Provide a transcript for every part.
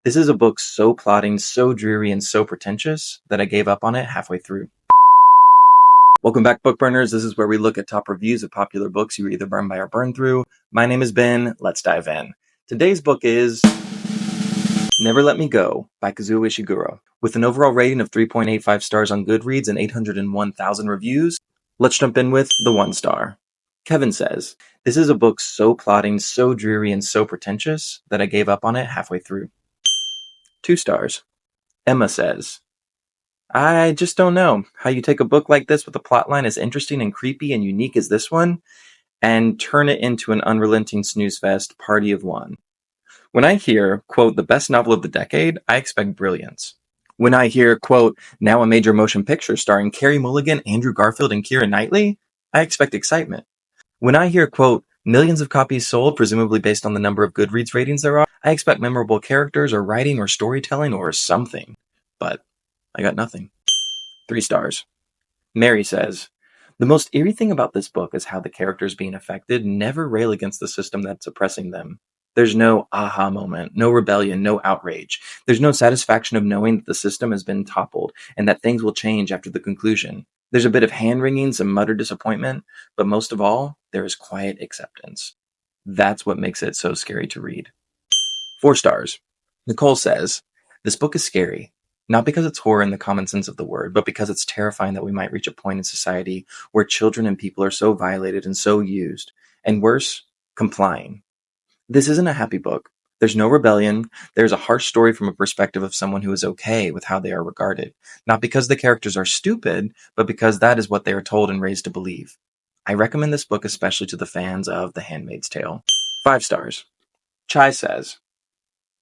This is a book so plotting, so dreary, and so pretentious that I gave up on it halfway through. Welcome back, book burners. This is where we look at top reviews of popular books you were either burned by or burned through. My name is Ben. Let's dive in. Today's book is Never Let Me Go by Kazuo Ishiguro. With an overall rating of 3.85 stars on Goodreads and 801,000 reviews, let's jump in with the 1 star. Kevin says, this is a book so plotting, so dreary, and so pretentious that I gave up on it halfway through. 2 stars. Emma says, I just don't know how you take a book like this with a plotline as interesting and creepy and unique as this one and turn it into an unrelenting snooze fest party of one. When I hear, quote, the best novel of the decade, I expect brilliance. When I hear, quote, now a major motion picture starring Carey Mulligan, Andrew Garfield, and Keira Knightley, I expect excitement. When I hear, quote, millions of copies sold, presumably based on the number of Goodreads ratings there are, I expect memorable characters or writing or storytelling or something. But I got nothing. 3 stars. Mary says, the most eerie thing about this book is how the characters being affected never rail against the system that's oppressing them. There's no aha moment, no rebellion, no outrage. There's no satisfaction of knowing that the system has been toppled and that things will change after the conclusion. There's a bit of hand-wringing, some muttered disappointment, but most of all, there is quiet acceptance. That's what makes it so scary to read. 4 stars. Nicole says, this book is scary. Not because it's horror in the common sense of the word, but because it's terrifying that we might reach a point in society where children and people are so violated and so used, and worse, complying. This isn't a happy book. There's no rebellion. There's a harsh story from a perspective of someone who is okay with how they are regarded. Not because the characters are stupid, but because that is what they are told and raised to believe. I recommend this book especially to the fans of The Handmaid's Tale. 5 stars. Chai says,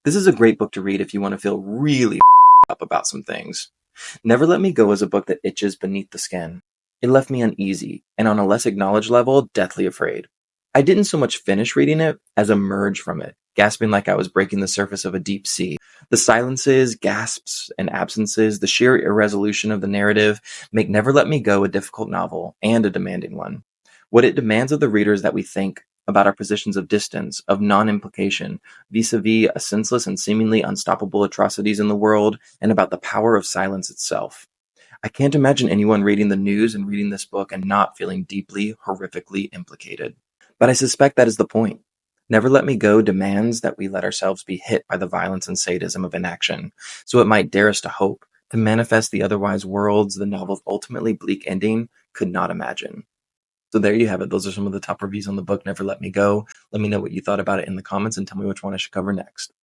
this is a great book to read if you want to feel really up about some things. Never Let Me Go is a book that itches beneath the skin. It left me uneasy, and on a less acknowledged level, deathly afraid. I didn't so much finish reading it as emerge from it, gasping like I was breaking the surface of a deep sea. The silences, gasps, and absences, the sheer irresolution of the narrative make Never Let Me Go a difficult novel and a demanding one. What it demands of the reader is that we think about our positions of distance, of non-implication, vis-a-vis a senseless and seemingly unstoppable atrocities in the world, and about the power of silence itself. I can't imagine anyone reading the news and reading this book and not feeling deeply, horrifically implicated. But I suspect that is the point. Never Let Me Go demands that we let ourselves be hit by the violence and sadism of inaction, so it might dare us to hope, to manifest the otherwise worlds the novel's ultimately bleak ending could not imagine. So there you have it. Those are some of the top reviews on the book Never Let Me Go. Let me know what you thought about it in the comments and tell me which one I should cover next.